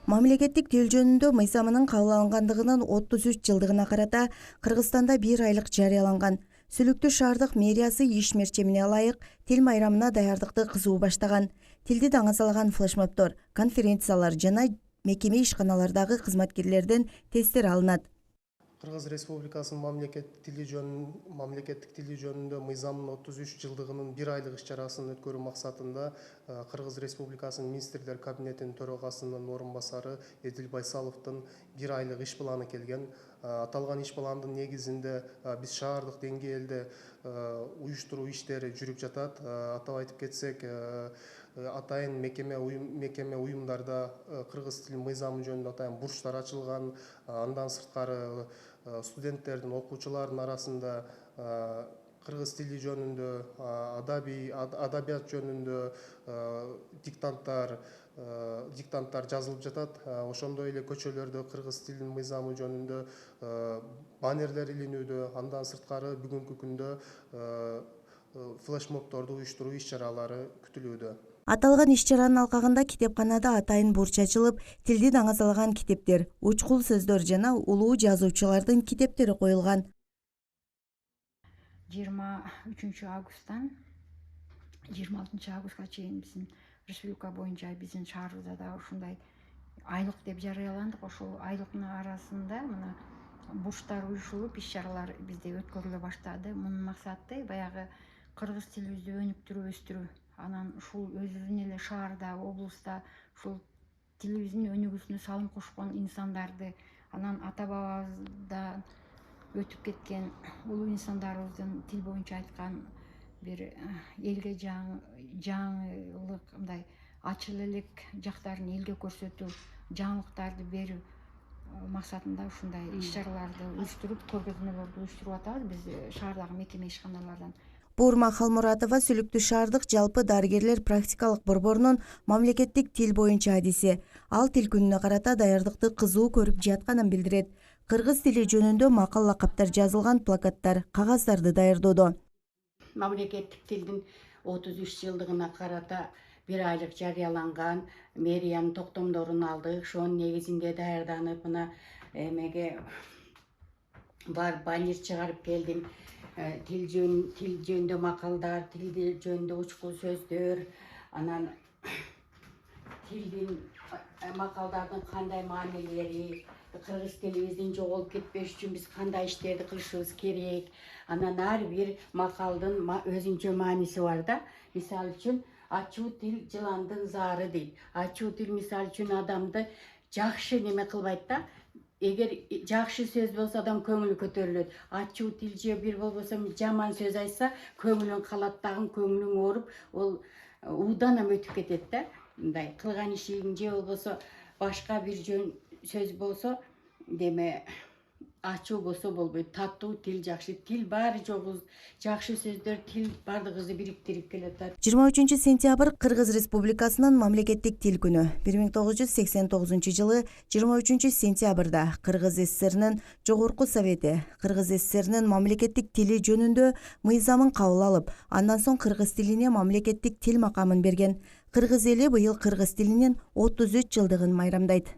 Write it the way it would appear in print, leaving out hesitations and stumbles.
Мамлекеттик тил жөнүндө мыйзамынын кабыл алынгандыгынын 33 жылдыгына карата Кыргызстанда 1 айлык жарыяланган. Сүлүктүү шаардык мэриясы иш мерчемине ылайык тил майрамына даярдыкты кызуу баштаган. Тилди даңазалаган флешмобдор, конференциялар жана мекеме ишканалардагы кызматкерлерден тесттер алынат. Кыргыз Республикасынын мамлекеттик тили жөнүндө мыйзамынын 33 жылдыгынын 1 айлык иш-чарасын өткөрүү максатында Кыргыз Республикасынын Министрлер кабинетинин төрагасынын орун басары Эдил Байсаловдун 1 айлык иш планы келген. Аталган иш пландын негизинде биз шаардык деңгээлде уюштуруу иштери жүрүп жатат. Атап айтып кетсек, атайын мекеме уюмдарда кыргыз тили мыйзамы жөнүндө атайын бурчтар ачылган. Андан сырткары студенттердин, окуучулардын арасында кыргыз тили жөнүндө, адабият жөнүндө диктанттар жазылып жатат. Ошондой эле көчөлөрдө кыргыз тилинин мыйзамы жөнүндө баннерлер илинүүдө, андан сырткары бүгүнкү күндө флешмобдорду уюштуруу иш-чаралары күтүлүүдө. Аталган иш-чаранын алкагында китепканада атайын бурч ачылып, тилди даңазалаган китептер, учкул сөздөр жана улуу жазуучулардын китептери коюлган. 23 августтан 26 августка чейин биздин республика боюнча биздин шаарыбызда да ушундай айлык деп жарыяландык. Ошол айлыктын арасында мына бурчтар уюшулуп, иш-чаралар бизде өткөрүлө баштады. Мунун максаты баягы кыргыз тилибизди өнүктүрүү, өстүрүү. Анан ушул өзүбүздүн эле шаарда, облуста ушул тилибиздин өнүгүүсүнө салым кошкон инсандарды, анан ата бабабыздан өтүп кеткен улуу инсандарыбыздын тил боюнча айткан бир элге жаңылык, мындай ачыл элек жактарын элге көрсөтүү, жаңылыктарды берүү максатында ушундай иш-чараларды уюштуруп, көргөзмөлөрдү уюштуруп атабыз биз шаардагы мекеме ишканалардан. Буурма Халмуратова Сүлүктүү шаардык жалпы дарыгерлер практикалык борборунун мамлекеттик тил боюнча адиси. Ал тил күнүнө карата даярдыкты кызуу көрүп жатканын билдирет. Кыргыз тили жөнүндө макал лакаптар жазылган плакаттар, кагаздарды даярдоодо. Мамлекеттик тилдин 33 жылдыгына карата 1 айлык жарыяланган, мэриянын токтомдорун алдык. Ошонун негизинде даярданып, мына эмеге бар баннер чыгарып келдим. Тил жөнүндө макалдар, тил жөнүндө учкул сөздөр, анан тилдин макалдардын кандай маанилери, кыргыз тилибиздин жоголуп кетпеш үчүн биз кандай иштерди кылышыбыз керек. Анан ар бир макалдын өзүнчө мааниси бар да. Мисалы үчүн ачуу тил жыландын заары дейт. Ачуу тил мисалы үчүн адамды жакшы неме кылбайт да. Эгер жакшы сөз болсо адам көңүлү көтөрүлөт. Ачуу тил же бир болбосо жаман сөз айтса, көңүлүң калат дагы, көңүлүң ооруп, ол ууданам өтүп кетет да. Мындай кылган ишиң же болбосо башка бир жөн сөз болсо, деме ачуу болсо болбойт. Таттуу тил жакшы, тил баары жогу жакшы сөздөр, тил бардыгыбызды бириктирип келатат. 23 сентябрь Кыргыз Республикасынын мамлекеттик тил күнү. 1989 жылы 23 сентябрда Кыргыз ССРнин Жогорку Совети Кыргыз ССРнин мамлекеттик тили жөнүндө мыйзамын кабыл алып, андан соң кыргыз тилине мамлекеттик тил макамын берген. Кыргыз эли быйыл кыргыз тилинин 33 жылдыгын майрамдайт.